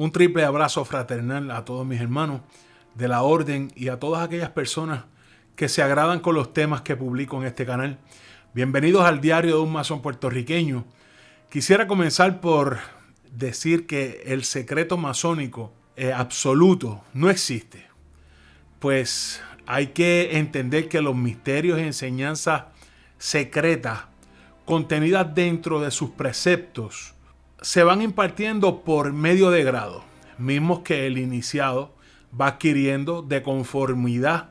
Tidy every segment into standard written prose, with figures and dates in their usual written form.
Un triple abrazo fraternal a todos mis hermanos de la orden y a todas aquellas personas que se agradan con los temas que publico en este canal. Bienvenidos al diario de un masón puertorriqueño. Quisiera comenzar por decir que el secreto masónico absoluto no existe. Pues hay que entender que los misterios y enseñanzas secretas contenidas dentro de sus preceptos se van impartiendo por medio de grados, mismos que el iniciado va adquiriendo de conformidad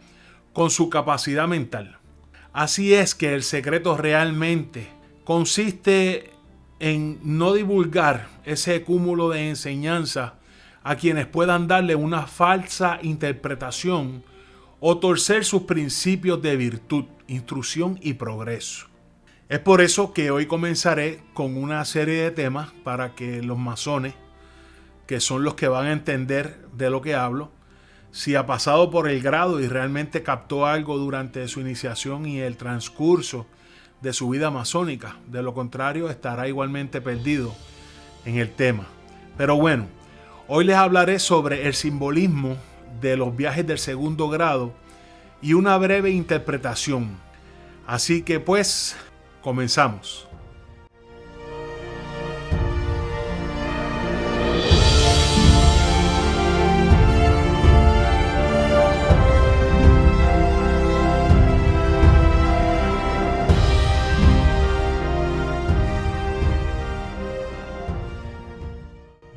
con su capacidad mental. Así es que el secreto realmente consiste en no divulgar ese cúmulo de enseñanzas a quienes puedan darle una falsa interpretación o torcer sus principios de virtud, instrucción y progreso. Es por eso que hoy comenzaré con una serie de temas para que los masones, que son los que van a entender de lo que hablo, si ha pasado por el grado y realmente captó algo durante su iniciación y el transcurso de su vida masónica. De lo contrario, estará igualmente perdido en el tema. Pero bueno, hoy les hablaré sobre el simbolismo de los viajes del segundo grado y una breve interpretación. Así que pues, comenzamos.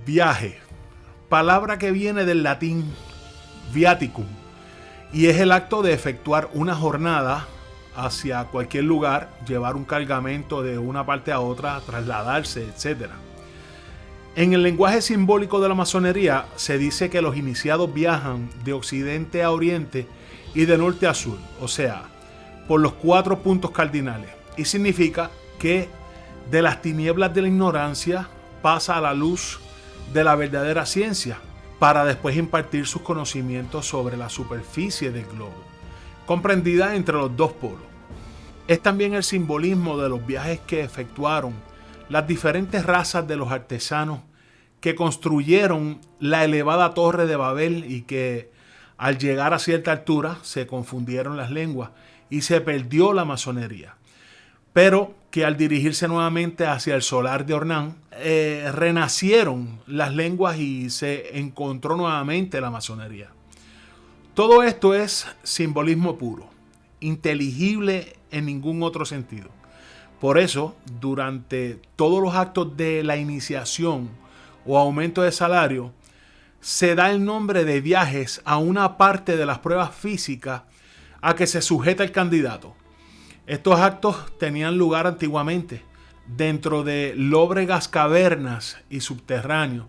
Viaje, palabra que viene del latín viaticum, y es el acto de efectuar una jornada hacia cualquier lugar, llevar un cargamento de una parte a otra, trasladarse, etc. En el lenguaje simbólico de la masonería se dice que los iniciados viajan de occidente a oriente y de norte a sur, o sea, por los 4 puntos cardinales, y significa que de las tinieblas de la ignorancia pasa a la luz de la verdadera ciencia, para después impartir sus conocimientos sobre la superficie del globo, comprendida entre los 2 polos. Es también el simbolismo de los viajes que efectuaron las diferentes razas de los artesanos que construyeron la elevada Torre de Babel y que al llegar a cierta altura se confundieron las lenguas y se perdió la masonería. Pero que al dirigirse nuevamente hacia el solar de Ornán, renacieron las lenguas y se encontró nuevamente la masonería. Todo esto es simbolismo puro, inteligible en ningún otro sentido. Por eso, durante todos los actos de la iniciación o aumento de salario, se da el nombre de viajes a una parte de las pruebas físicas a que se sujeta el candidato. Estos actos tenían lugar antiguamente dentro de lóbregas cavernas y subterráneos,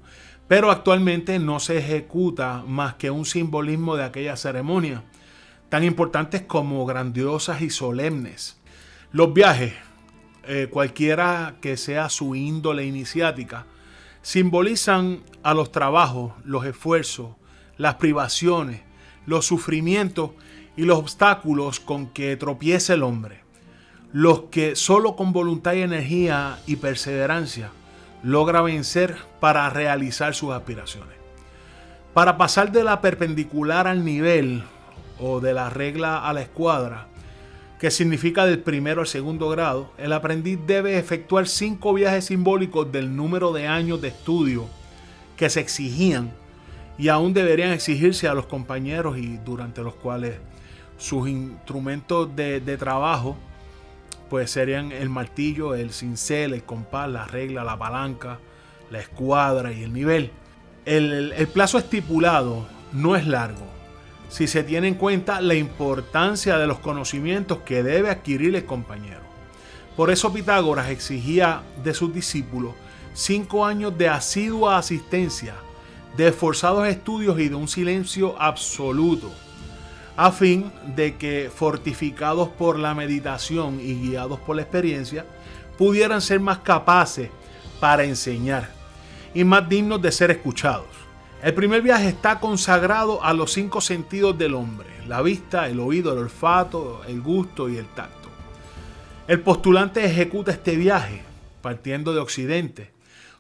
pero actualmente no se ejecuta más que un simbolismo de aquellas ceremonias, tan importantes como grandiosas y solemnes. Los viajes, cualquiera que sea su índole iniciática, simbolizan a los trabajos, los esfuerzos, las privaciones, los sufrimientos y los obstáculos con que tropieza el hombre, los que solo con voluntad y energía y perseverancia logra vencer para realizar sus aspiraciones. Para pasar de la perpendicular al nivel o de la regla a la escuadra, que significa del primero al segundo grado, el aprendiz debe efectuar 5 viajes simbólicos del número de años de estudio que se exigían y aún deberían exigirse a los compañeros, y durante los cuales sus instrumentos de trabajo pues serían el martillo, el cincel, el compás, la regla, la palanca, la escuadra y el nivel. El plazo estipulado no es largo si se tiene en cuenta la importancia de los conocimientos que debe adquirir el compañero. Por eso Pitágoras exigía de sus discípulos 5 años de asidua asistencia, de esforzados estudios y de un silencio absoluto, a fin de que, fortificados por la meditación y guiados por la experiencia, pudieran ser más capaces para enseñar y más dignos de ser escuchados. El primer viaje está consagrado a los 5 sentidos del hombre: la vista, el oído, el olfato, el gusto y el tacto. El postulante ejecuta este viaje partiendo de occidente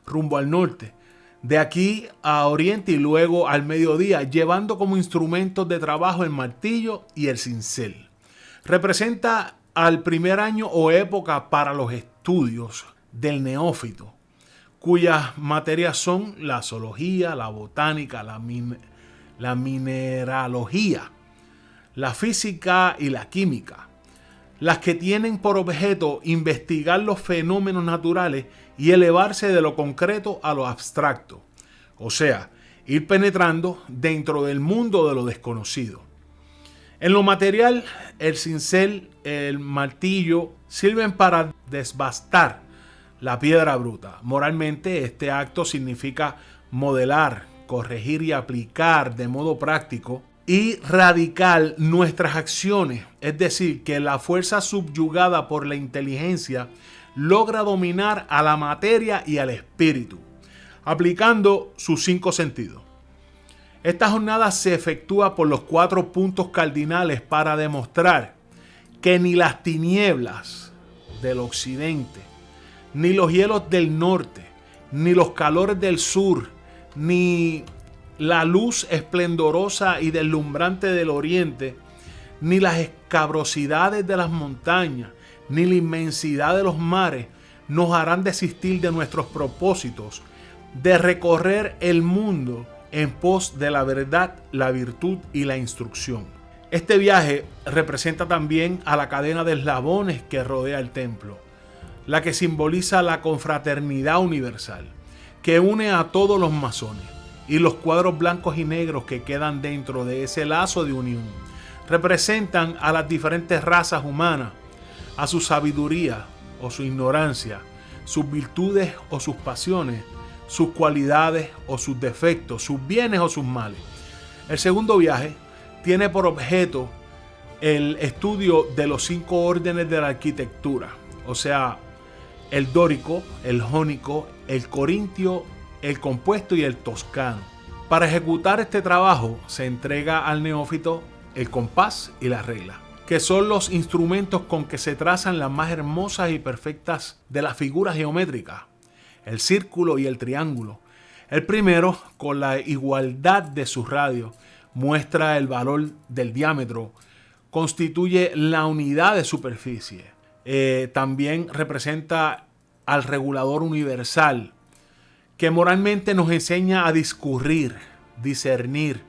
rumbo al norte, de aquí a oriente y luego al mediodía, llevando como instrumentos de trabajo el martillo y el cincel. Representa al primer año o época para los estudios del neófito, cuyas materias son la zoología, la botánica, la mineralogía, la física y la química, las que tienen por objeto investigar los fenómenos naturales y elevarse de lo concreto a lo abstracto, o sea, ir penetrando dentro del mundo de lo desconocido. En lo material, el cincel, el martillo sirven para desbastar la piedra bruta. Moralmente, este acto significa modelar, corregir y aplicar de modo práctico y radical nuestras acciones, es decir, que la fuerza subyugada por la inteligencia logra dominar a la materia y al espíritu, aplicando sus 5 sentidos. Esta jornada se efectúa por los 4 puntos cardinales para demostrar que ni las tinieblas del occidente, ni los hielos del norte, ni los calores del sur, ni la luz esplendorosa y deslumbrante del oriente, ni las escabrosidades de las montañas, ni la inmensidad de los mares nos harán desistir de nuestros propósitos de recorrer el mundo en pos de la verdad, la virtud y la instrucción. Este viaje representa también a la cadena de eslabones que rodea el templo, la que simboliza la confraternidad universal, que une a todos los masones, y los cuadros blancos y negros que quedan dentro de ese lazo de unión representan a las diferentes razas humanas, a su sabiduría o su ignorancia, sus virtudes o sus pasiones, sus cualidades o sus defectos, sus bienes o sus males. El segundo viaje tiene por objeto el estudio de los 5 órdenes de la arquitectura, o sea, el dórico, el jónico, el corintio, el compuesto y el toscano. Para ejecutar este trabajo se entrega al neófito el compás y la regla, que son los instrumentos con que se trazan las más hermosas y perfectas de las figuras geométricas, el círculo y el triángulo. El primero, con la igualdad de sus radios, muestra el valor del diámetro, constituye la unidad de superficie. También representa al regulador universal, que moralmente nos enseña a discurrir, discernir,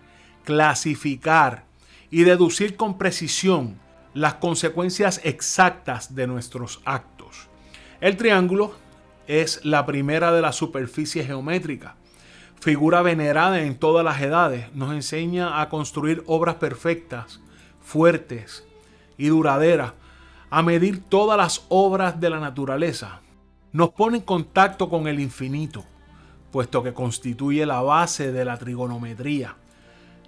clasificar y deducir con precisión las consecuencias exactas de nuestros actos. El triángulo es la primera de las superficies geométricas, figura venerada en todas las edades, nos enseña a construir obras perfectas, fuertes y duraderas, a medir todas las obras de la naturaleza. Nos pone en contacto con el infinito, puesto que constituye la base de la trigonometría,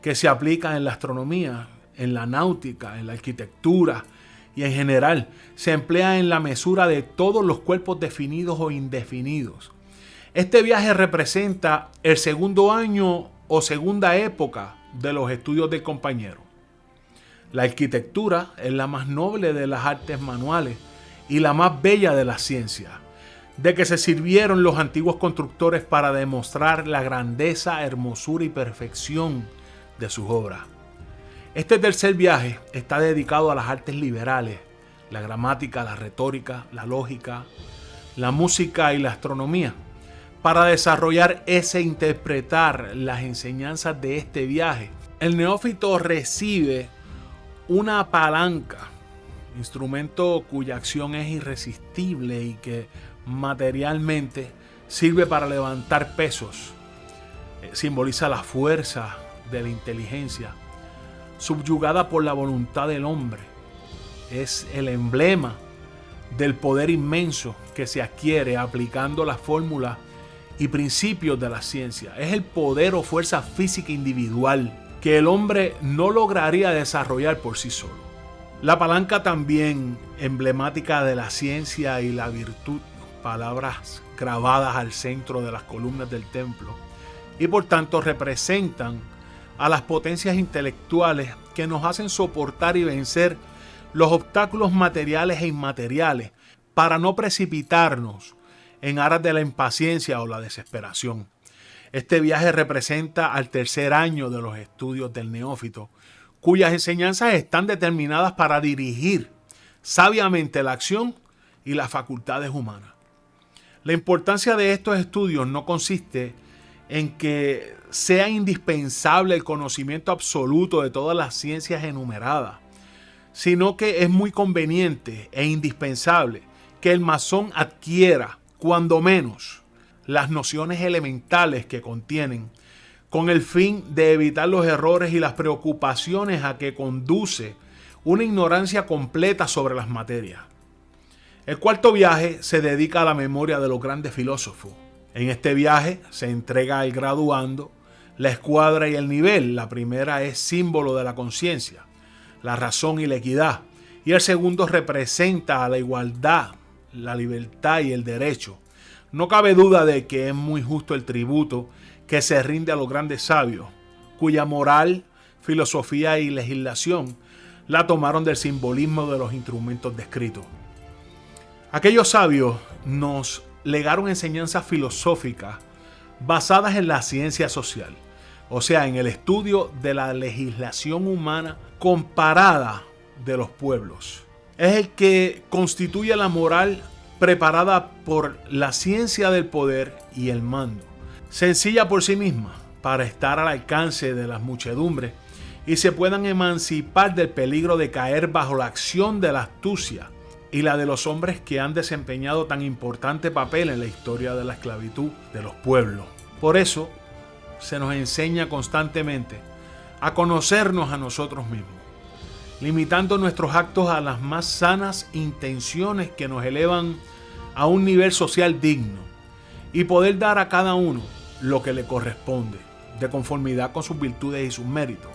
que se aplica en la astronomía, en la náutica, en la arquitectura y en general se emplea en la mesura de todos los cuerpos definidos o indefinidos. Este viaje representa el segundo año o segunda época de los estudios del compañero. La arquitectura es la más noble de las artes manuales y la más bella de las ciencias, de que se sirvieron los antiguos constructores para demostrar la grandeza, hermosura y perfección de sus obras. Este tercer viaje está dedicado a las artes liberales, la gramática, la retórica, la lógica, la música y la astronomía, para desarrollar ese interpretar las enseñanzas de este viaje. El neófito recibe una palanca, instrumento cuya acción es irresistible y que materialmente sirve para levantar pesos. Simboliza la fuerza de la inteligencia, subyugada por la voluntad del hombre. Es el emblema del poder inmenso que se adquiere aplicando las fórmulas y principios de la ciencia. Es el poder o fuerza física individual que el hombre no lograría desarrollar por sí solo. La palanca también emblemática de la ciencia y la virtud, palabras grabadas al centro de las columnas del templo, y por tanto representan a las potencias intelectuales que nos hacen soportar y vencer los obstáculos materiales e inmateriales para no precipitarnos en aras de la impaciencia o la desesperación. Este viaje representa al tercer año de los estudios del neófito, cuyas enseñanzas están determinadas para dirigir sabiamente la acción y las facultades humanas. La importancia de estos estudios no consiste en que sea indispensable el conocimiento absoluto de todas las ciencias enumeradas, sino que es muy conveniente e indispensable que el masón adquiera, cuando menos, las nociones elementales que contienen, con el fin de evitar los errores y las preocupaciones a que conduce una ignorancia completa sobre las materias. El cuarto viaje se dedica a la memoria de los grandes filósofos. En este viaje se entrega al graduando la escuadra y el nivel. La primera es símbolo de la conciencia, la razón y la equidad, y el segundo representa a la igualdad, la libertad y el derecho. No cabe duda de que es muy justo el tributo que se rinde a los grandes sabios, cuya moral, filosofía y legislación la tomaron del simbolismo de los instrumentos descritos. Aquellos sabios nos legaron enseñanzas filosóficas basadas en la ciencia social, o sea, en el estudio de la legislación humana comparada de los pueblos. Es el que constituye la moral preparada por la ciencia del poder y el mando, sencilla por sí misma para estar al alcance de las muchedumbres y se puedan emancipar del peligro de caer bajo la acción de la astucia y la de los hombres que han desempeñado tan importante papel en la historia de la esclavitud de los pueblos. Por eso se nos enseña constantemente a conocernos a nosotros mismos, limitando nuestros actos a las más sanas intenciones que nos elevan a un nivel social digno y poder dar a cada uno lo que le corresponde, de conformidad con sus virtudes y sus méritos.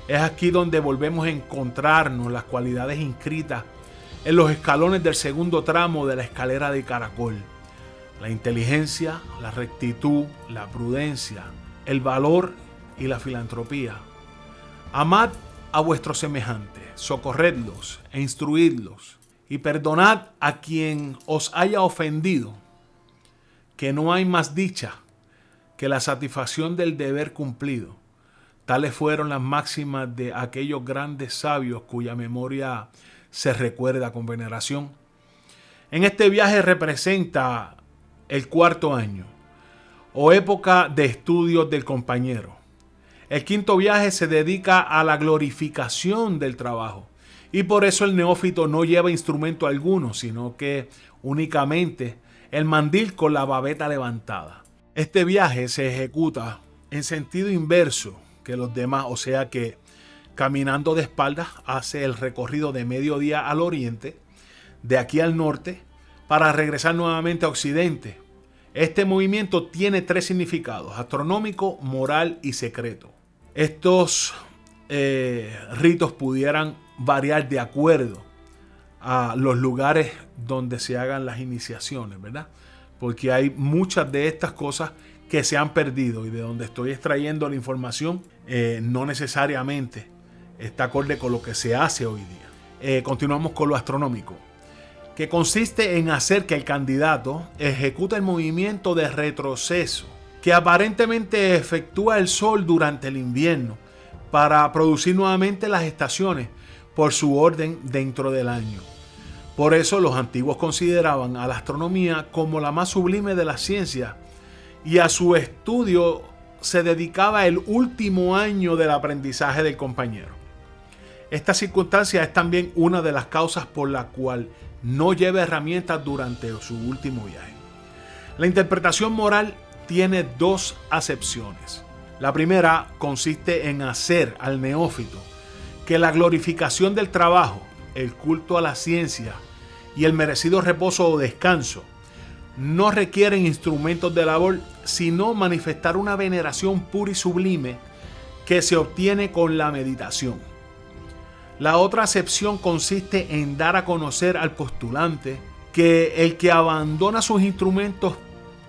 Es aquí donde volvemos a encontrarnos las cualidades inscritas en los escalones del segundo tramo de la escalera de caracol: la inteligencia, la rectitud, la prudencia, el valor y la filantropía. Amad a vuestros semejantes, socorredlos e instruidlos, y perdonad a quien os haya ofendido, que no hay más dicha que la satisfacción del deber cumplido. Tales fueron las máximas de aquellos grandes sabios cuya memoria se recuerda con veneración. En este viaje representa el cuarto año, o época de estudios del compañero. El quinto viaje se dedica a la glorificación del trabajo, y por eso el neófito no lleva instrumento alguno, sino que únicamente el mandil con la babeta levantada. Este viaje se ejecuta en sentido inverso que los demás, o sea que caminando de espaldas hace el recorrido de mediodía al oriente, de aquí al norte, para regresar nuevamente a occidente. Este movimiento tiene tres significados: astronómico, moral y secreto. Estos ritos pudieran variar de acuerdo a los lugares donde se hagan las iniciaciones, ¿verdad? Porque hay muchas de estas cosas que se han perdido, y de donde estoy extrayendo la información no necesariamente está acorde con lo que se hace hoy día. Continuamos con lo astronómico, que consiste en hacer que el candidato ejecute el movimiento de retroceso que aparentemente efectúa el Sol durante el invierno para producir nuevamente las estaciones por su orden dentro del año. Por eso los antiguos consideraban a la astronomía como la más sublime de las ciencias, y a su estudio se dedicaba el último año del aprendizaje del compañero. Esta circunstancia es también una de las causas por la cual no lleva herramientas durante su último viaje. La interpretación moral tiene dos acepciones. La primera consiste en hacer al neófito que la glorificación del trabajo, el culto a la ciencia y el merecido reposo o descanso no requieren instrumentos de labor, sino manifestar una veneración pura y sublime que se obtiene con la meditación. La otra acepción consiste en dar a conocer al postulante que el que abandona sus instrumentos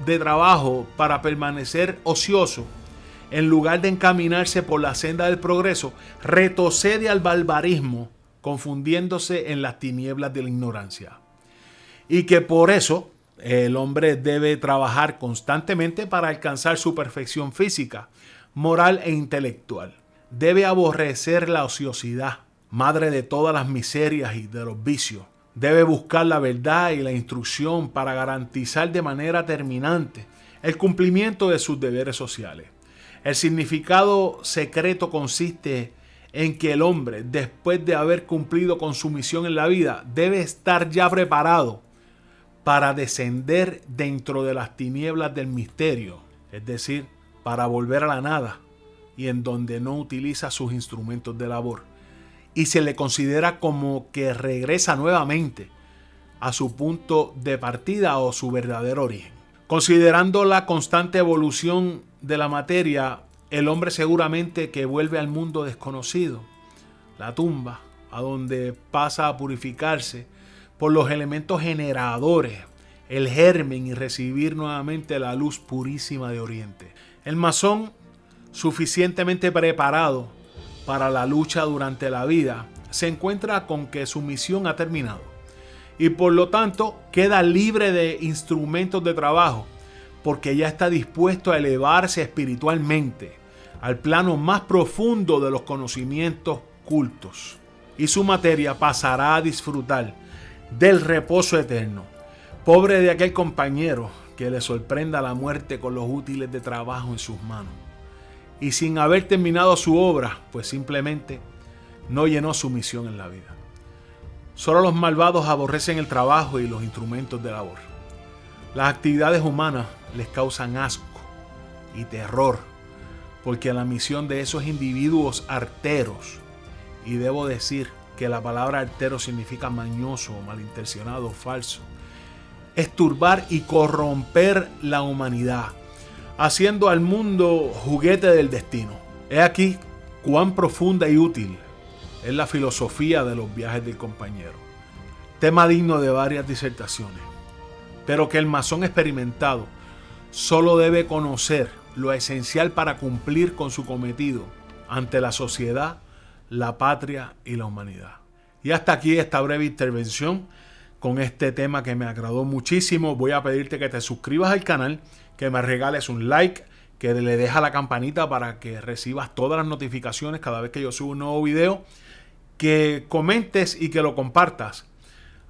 de trabajo para permanecer ocioso, en lugar de encaminarse por la senda del progreso, retrocede al barbarismo, confundiéndose en las tinieblas de la ignorancia. Y que por eso El hombre debe trabajar constantemente para alcanzar su perfección física, moral e intelectual. Debe aborrecer la ociosidad, madre de todas las miserias y de los vicios. Debe buscar la verdad y la instrucción para garantizar de manera terminante el cumplimiento de sus deberes sociales. El significado secreto consiste en que el hombre, después de haber cumplido con su misión en la vida, debe estar ya preparado para descender dentro de las tinieblas del misterio, es decir, para volver a la nada y en donde no utiliza sus instrumentos de labor, y se le considera como que regresa nuevamente a su punto de partida o su verdadero origen. Considerando la constante evolución de la materia, el hombre seguramente que vuelve al mundo desconocido, la tumba, a donde pasa a purificarse por los elementos generadores, el germen, y recibir nuevamente la luz purísima de Oriente. El masón, suficientemente preparado para la lucha durante la vida, se encuentra con que su misión ha terminado y por lo tanto queda libre de instrumentos de trabajo, porque ya está dispuesto a elevarse espiritualmente al plano más profundo de los conocimientos cultos, y su materia pasará a disfrutar del reposo eterno. Pobre de aquel compañero que le sorprenda la muerte con los útiles de trabajo en sus manos, y sin haber terminado su obra, pues simplemente no llenó su misión en la vida. Solo los malvados aborrecen el trabajo y los instrumentos de labor. Las actividades humanas les causan asco y terror, porque la misión de esos individuos arteros, y debo decir que la palabra artero significa mañoso, malintencionado, falso, es turbar y corromper la humanidad, haciendo al mundo juguete del destino. He aquí cuán profunda y útil es la filosofía de los viajes del compañero, tema digno de varias disertaciones, pero que el masón experimentado solo debe conocer lo esencial para cumplir con su cometido ante la sociedad, la patria y la humanidad. Y hasta aquí esta breve intervención con este tema que me agradó muchísimo. Voy a pedirte que te suscribas al canal, que me regales un like, que le dejes a la campanita para que recibas todas las notificaciones cada vez que yo subo un nuevo video, que comentes y que lo compartas.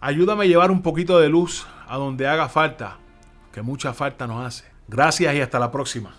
Ayúdame a llevar un poquito de luz a donde haga falta, que mucha falta nos hace. Gracias y hasta la próxima.